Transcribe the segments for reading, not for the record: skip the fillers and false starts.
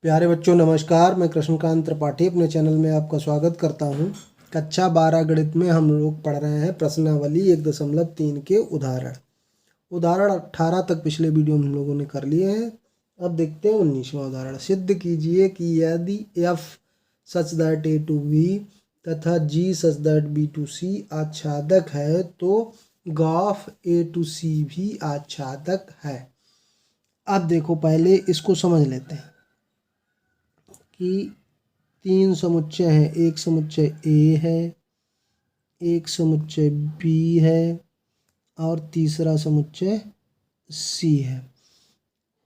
प्यारे बच्चों नमस्कार। मैं कृष्णकांत त्रिपाठी अपने चैनल में आपका स्वागत करता हूं। कक्षा 12 गणित में हम लोग पढ़ रहे हैं प्रश्नावली 1.3 के उदाहरण 18 तक पिछले वीडियो में हम लोगों ने कर लिए हैं। अब देखते हैं 19वां उदाहरण। सिद्ध कीजिए कि यदि f such that a to b तथा g such that b to c आच्छादक है तो ग्राफ a टू c भी आच्छादक है। अब देखो पहले इसको समझ लेते हैं कि 3 समुच्चय हैं। एक समुच्चय ए है, एक समुच्चय बी है और तीसरा समुच्चय सी है।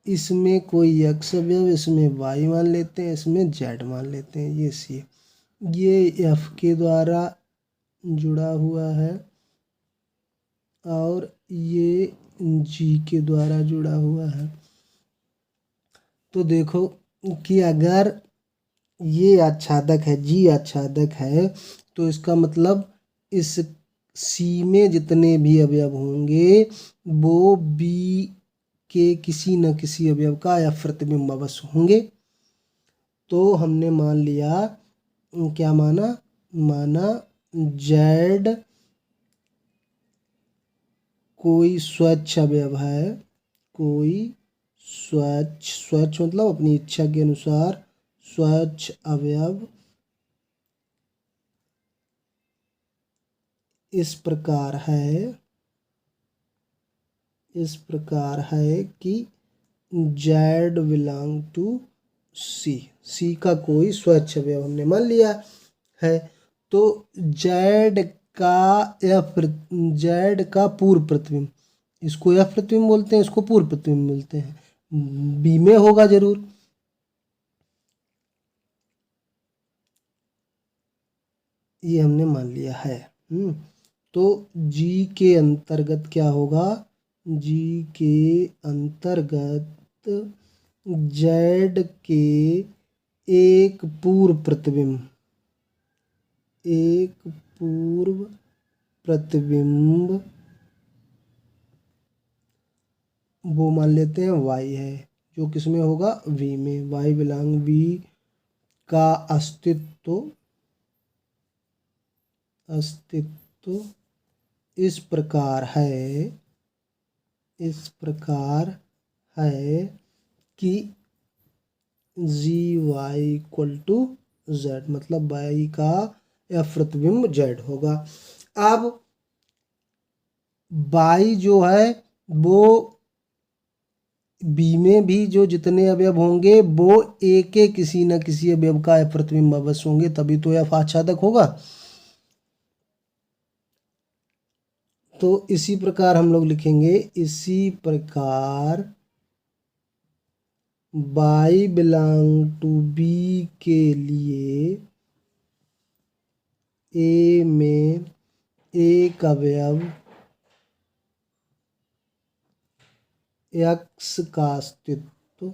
इसमें कोई एक्स अवयव, इसमें वाई मान लेते हैं, इसमें जेड मान लेते हैं। ये सी है, ये एफ के द्वारा जुड़ा हुआ है और ये जी के द्वारा जुड़ा हुआ है। तो देखो कि अगर ये आच्छादक है, जी आच्छादक है, तो इसका मतलब इस सी में जितने भी अवयव होंगे वो बी के किसी न किसी अवयव का या प्रतिबिंब अवश्य होंगे। तो हमने मान लिया, क्या माना जेड कोई स्वच्छ अवयव है, कोई स्वच्छ मतलब अपनी इच्छा के अनुसार स्वच्छ अवयव इस प्रकार है कि जेड बिलोंग टू सी का कोई स्वच्छ अवयव हमने मान लिया है। तो जेड का पूर्व प्रतिबिंब, इसको एफ प्रतिबिंब बोलते हैं, इसको पूर्व प्रतिबिंब बोलते हैं, बी में होगा जरूर। ये हमने मान लिया है। तो जी के अंतर्गत क्या होगा? जी के अंतर्गत जेड के एक पूर्व प्रतिबिंब वो मान लेते हैं वाई है, जो किसमें होगा? वी में। वाई बिलोंग वी का अस्तित्व इस प्रकार है कि जी वाई इक्वल टू जेड, मतलब वाई का एफ प्रतिबिंब जेड होगा। अब वाई जो है वो बी में भी जो जितने अवयव होंगे वो ए के किसी न किसी अवयव का एफ प्रतिबिंब अवश्य होंगे, तभी तो एफ आच्छादक होगा। तो इसी प्रकार हम लोग लिखेंगे, इसी प्रकार y बिलोंग टू बी के लिए ए में एक अवयव x का अस्तित्व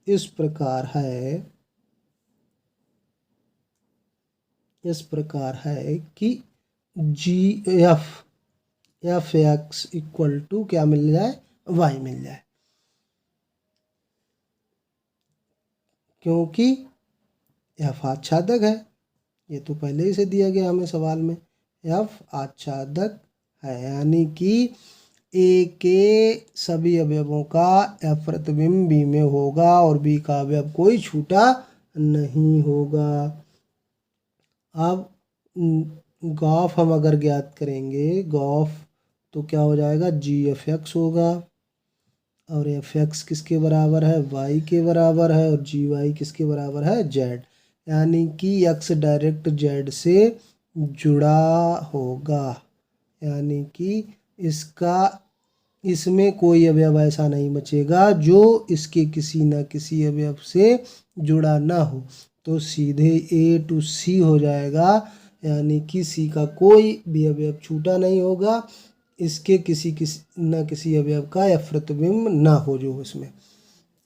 इस प्रकार है कि जी एफ एक्स इक्वल टू क्या मिल जाए? वाई मिल जाए, क्योंकि एफ आच्छादक है। ये तो पहले ही से दिया गया हमें सवाल में, एफ आच्छादक है, यानी कि ए के सभी अवयवों का एफ प्रतिबिंब बी में होगा और बी का अवयव कोई छूटा नहीं होगा। अब ग्राफ हम अगर ज्ञात करेंगे, ग्राफ तो क्या हो जाएगा? जी एफ एक्स होगा और एफ एक्स किसके बराबर है? वाई के बराबर है, और जी वाई किसके बराबर है? जेड, यानी कि एक्स डायरेक्ट जेड से जुड़ा होगा, यानी कि इसमें कोई अवयव ऐसा नहीं बचेगा जो इसके किसी न किसी अवयव से जुड़ा ना हो। तो सीधे ए टू सी हो जाएगा, यानी कि सी का कोई भी अवयव छूटा नहीं होगा, इसके किसी न किसी अवयव का या प्रतिबिंब ना हो जो इसमें।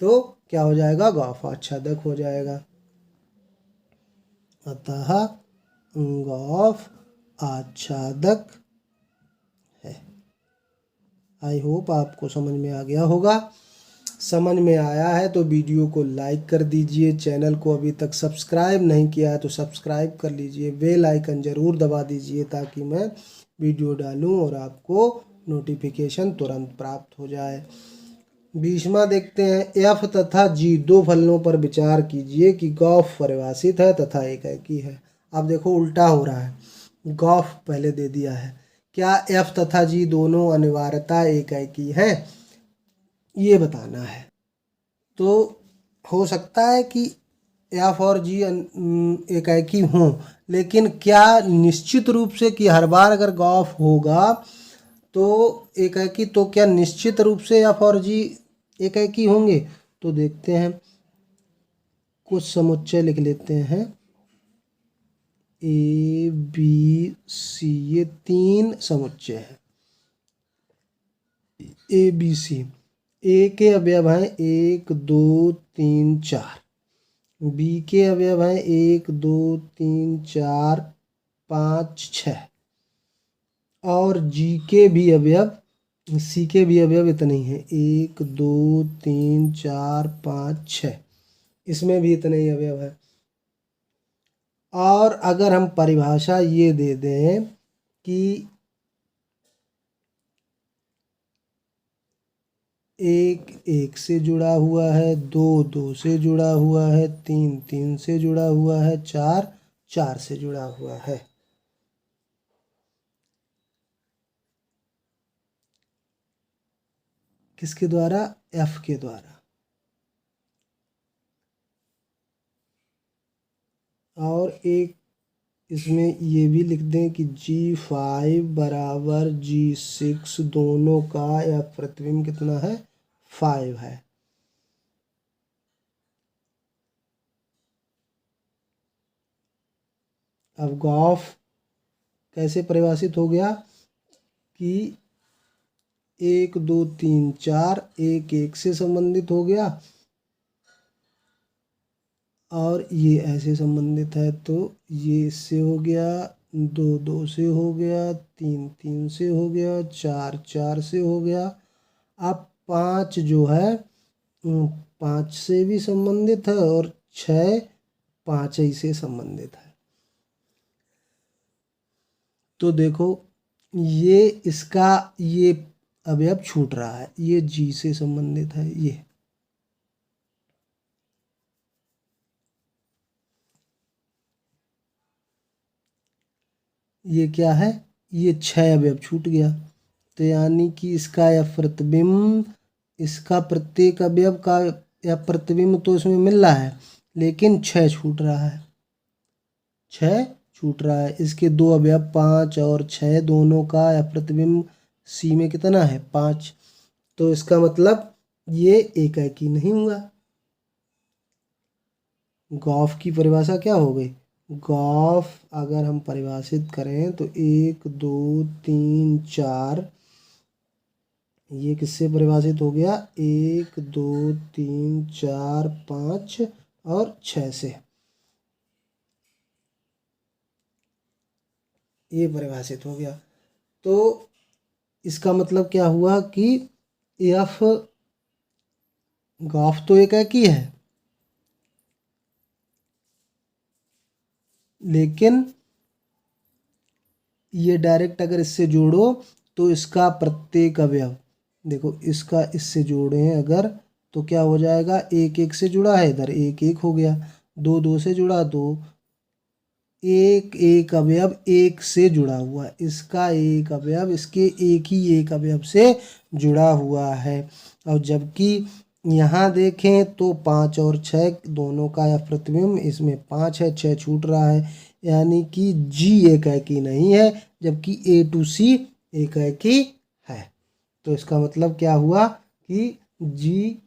तो क्या हो जाएगा? ग्राफ आच्छादक हो जाएगा। अतः ग्राफ आच्छादक है। आई होप आपको समझ में आ गया होगा। समझ में आया है तो वीडियो को लाइक कर दीजिए, चैनल को अभी तक सब्सक्राइब नहीं किया है तो सब्सक्राइब कर लीजिए, बेल आइकन ज़रूर दबा दीजिए ताकि मैं वीडियो डालूं और आपको नोटिफिकेशन तुरंत प्राप्त हो जाए। 20वां देखते हैं, एफ तथा जी दो फलनों पर विचार कीजिए कि गॉफ परिभाषित है तथा एकाकी है। अब देखो उल्टा हो रहा है, गॉफ पहले दे दिया है। क्या एफ तथा जी दोनों अनिवार्यता एकाकी हैं, ये बताना है। तो हो सकता है कि एफ और जी एकाकी हों, लेकिन क्या निश्चित रूप से कि हर बार अगर गॉफ होगा तो एकाकी, तो क्या निश्चित रूप से एफ और जी एकाकी होंगे? तो देखते हैं, कुछ समुच्चय लिख लेते हैं। ए बी सी, ये 3 समुच्चय है। ए बी सी, ए के अवयव हैं 1 2 3 4, बी के अवयव हैं 1 2 3 4 5 6, और जी के भी अवयव, सी के भी अवयव इतने ही हैं 1 2 3 4 5 6, इसमें भी इतने ही अवयव है। और अगर हम परिभाषा ये दे दें कि 1 1 से जुड़ा हुआ है, 2 2 से जुड़ा हुआ है, 3 3 से जुड़ा हुआ है, 4 4 से जुड़ा हुआ है। किसके द्वारा? एफ के द्वारा। और एक इसमें ये भी लिख दें कि G5 बराबर G6 दोनों का या प्रतिबिंब कितना है? 5 है। अब गॉफ कैसे परिभाषित हो गया कि 1 2 3 4 1 1 से संबंधित हो गया, और ये ऐसे संबंधित है तो ये इससे हो गया, 2 2 से हो गया, 3 3 से हो गया, 4 4 से हो गया। अब 5 जो है 5 से भी संबंधित है, और 6 5 ही से संबंधित है। तो देखो ये इसका ये अवयव छूट रहा है, ये जी से संबंधित है। ये क्या है? ये 6 अवयव छूट गया। तो यानी कि इसका या प्रतिबिंब, इसका प्रत्येक अवयव का या प्रतिबिंब तो इसमें मिल रहा है, लेकिन 6 छूट रहा है, 6 छूट रहा है। इसके 2 अवयव 5 और 6 दोनों का या प्रतिबिंब सी में कितना है? 5। तो इसका मतलब ये एकाकी नहीं हुआ। गॉफ की परिभाषा क्या हो गई? गॉफ अगर हम परिभाषित करें तो 1 2 3 4, ये किससे परिभाषित हो गया? 1 2 3 4 5 और 6 से, ये परिभाषित हो गया। तो इसका मतलब क्या हुआ कि एफ गॉफ तो एकाकी है, लेकिन ये डायरेक्ट अगर इससे जोड़ो तो इसका प्रत्येक अवयव, देखो इसका इससे जोड़े हैं अगर, तो क्या हो जाएगा? 1 1 से जुड़ा है, इधर 1 1 हो गया, 2 2 से जुड़ा, 2 1 1 अवयव 1 से जुड़ा हुआ, इसका एक अवयव इसके एक अवयव से जुड़ा हुआ है। और जबकि यहाँ देखें तो 5 और 6 दोनों का या प्रतिबिंब इसमें 5 है, 6 छूट रहा है, यानी कि जी एकाकी नहीं है, जबकि ए टू सी एकाकी है। तो इसका मतलब क्या हुआ कि जी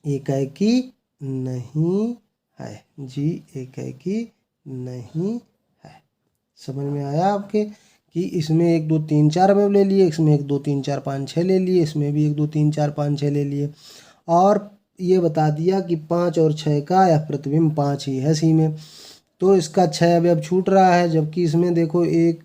एकाकी नहीं है, जी एकाकी नहीं है। समझ में आया आपके कि इसमें 1 2 3 4 अवयव ले लिए, इसमें 1 2 3 4 5 6 ले लिए, इसमें भी 1 2 3 4 5 6 ले लिए, और ये बता दिया कि 5 और 6 का या प्रतिबिंब 5 ही है सी में। तो इसका 6 अवयव छूट रहा है, जबकि इसमें देखो 1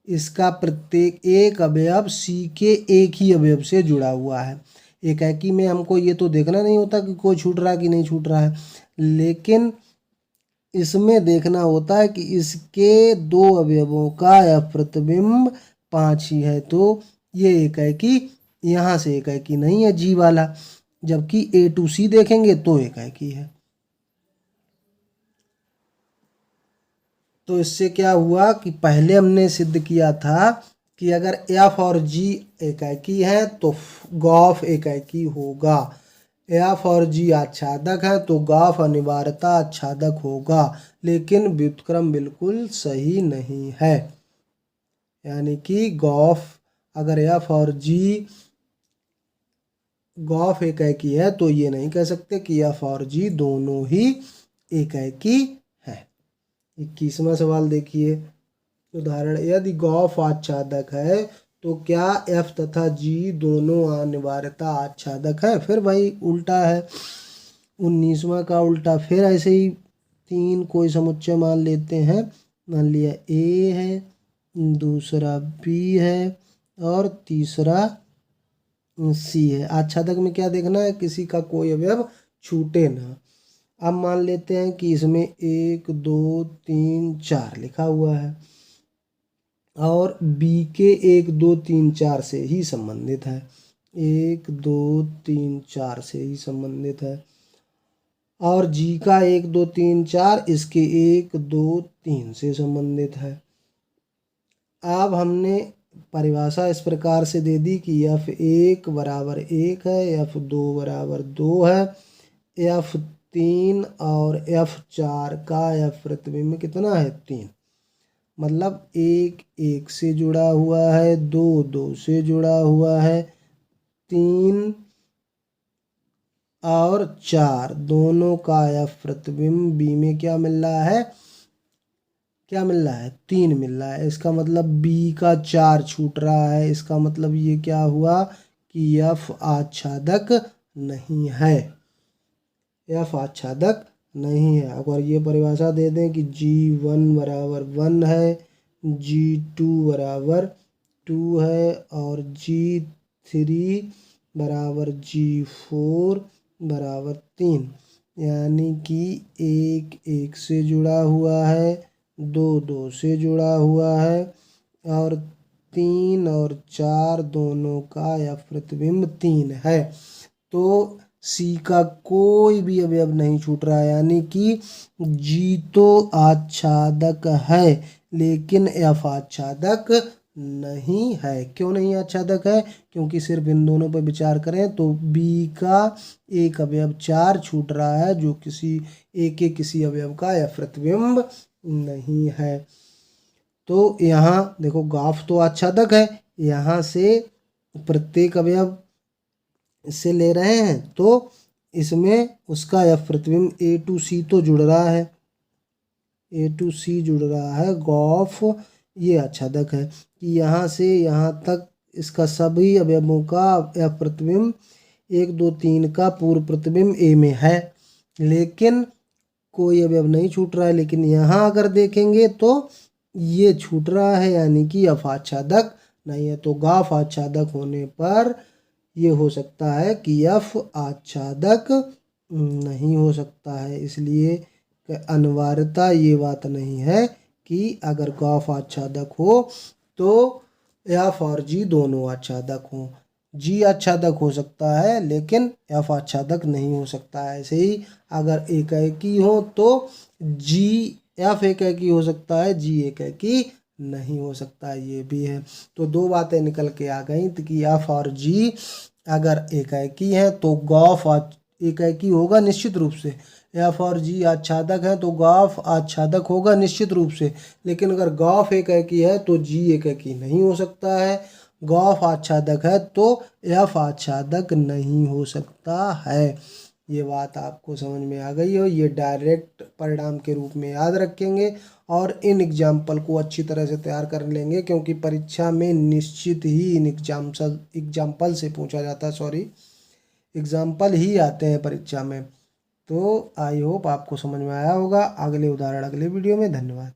इसका प्रत्येक एक अवयव सी के एक ही अवयव से जुड़ा हुआ है। एकाकी में हमको ये तो देखना नहीं होता कि कोई छूट रहा है कि नहीं छूट रहा है, लेकिन इसमें देखना होता है कि इसके दो अवयवों का यह प्रतिबिंब 5 ही है। तो ये एकाकी यहाँ से एकाकी नहीं है जी वाला, जबकि ए टू सी देखेंगे तो एकाकी है। तो इससे क्या हुआ कि पहले हमने सिद्ध किया था कि अगर एफ और जी एकाकी है तो गॉफ एकाकी होगा, एफ और जी आच्छादक है तो गॉफ अनिवार्यता आच्छादक होगा, लेकिन व्युत्क्रम बिल्कुल सही नहीं है। यानी कि गॉफ अगर एफ और जी गॉफ एकाकी है तो ये नहीं कह सकते कि एफ और जी दोनों ही एकाकी है। 21वां सवाल देखिए, उदाहरण, यदि गॉफ आच्छादक है तो क्या एफ तथा जी दोनों अनिवार्यता आच्छादक है? फिर भाई उल्टा है। 19वां का उल्टा, फिर ऐसे ही 3 कोई समुच्चय मान लेते हैं। मान लिया ए है, दूसरा बी है और तीसरा सी है। आच्छादक में क्या देखना है? किसी का कोई अवयव छूटे ना। अब मान लेते हैं कि इसमें 1 2 3 4 लिखा हुआ है और बी के 1 2 3 4 से ही संबंधित है, 1 2 3 4 से ही संबंधित है, और जी का 1 2 3 4 इसके 1 2 3 से संबंधित है। अब हमने परिभाषा इस प्रकार से दे दी कि F1 बराबर 1 है, F2 बराबर 2 है, F3 और F4 का F प्रतिबिंब कितना है? 3। मतलब 1 1 से जुड़ा हुआ है, 2 2 से जुड़ा हुआ है, 3 और 4 दोनों का F प्रतिबिंब बी में क्या मिल रहा है? क्या मिल रहा है? 3 मिल रहा है। इसका मतलब बी का 4 छूट रहा है। इसका मतलब ये क्या हुआ कि एफ आच्छादक नहीं है, एफ आच्छादक नहीं है। अगर ये परिभाषा दे दें कि G1 बराबर 1 है, G2 बराबर 2 है और G3 बराबर G4 बराबर 3, यानी कि 1 1 से जुड़ा हुआ है, 2 2 से जुड़ा हुआ है और 3 और 4 दोनों का एफ प्रतिबिंब 3 है। तो सी का कोई भी अवयव नहीं छूट रहा है, यानी कि जी तो आच्छादक है लेकिन एफ आच्छादक नहीं है। क्यों नहीं आच्छादक है? क्योंकि सिर्फ इन दोनों पर विचार करें तो बी का एक अवयव 4 छूट रहा है जो किसी एक किसी अवयव का एफ प्रतिबिंब नहीं है। तो यहाँ देखो गॉफ तो आच्छादक है, यहाँ से प्रत्येक अवयव से ले रहे हैं तो इसमें उसका एफ प्रतिबिंब ए टू सी तो जुड़ रहा है, ए टू सी जुड़ रहा है। गॉफ ये आच्छादक है कि यहाँ से यहाँ तक इसका सभी अवयवों का एफ प्रतिबिंब 1 2 3 का पूर्व प्रतिबिंब ए में है, लेकिन कोई अवयव नहीं छूट रहा है। लेकिन यहाँ अगर देखेंगे तो ये छूट रहा है, यानी कि एफ आच्छादक नहीं है। तो गॉफ आच्छादक होने पर ये हो सकता है कि एफ आच्छादक नहीं हो सकता है। इसलिए अनिवार्यता ये बात नहीं है कि अगर गॉफ आच्छादक हो तो एफ और जी दोनों आच्छादक हों। जी आच्छादक हो सकता है लेकिन एफ आच्छादक नहीं हो सकता है। ऐसे ही अगर एकाकी हो तो जी एफ एकाकी हो सकता है, जी एकाकी नहीं हो सकता, ये भी है। तो 2 बातें निकल के आ गई कि एफ और जी अगर एकाकी है तो गॉफ एकाकी होगा निश्चित रूप से, एफ और जी आच्छादक है तो गॉफ आच्छादक होगा निश्चित रूप से। लेकिन अगर गॉफ एकाकी है तो जी एकाकी नहीं हो सकता है, गॉफ आच्छादक है तो एफ आच्छादक नहीं हो सकता है। ये बात आपको समझ में आ गई हो, ये डायरेक्ट परिणाम के रूप में याद रखेंगे और इन एग्जाम्पल को अच्छी तरह से तैयार कर लेंगे, क्योंकि परीक्षा में निश्चित ही इन एग्जाम्पल से पूछा जाता है, एग्जाम्पल ही आते हैं परीक्षा में। तो आई होप आपको समझ में आया होगा। अगले उदाहरण अगले वीडियो में। धन्यवाद।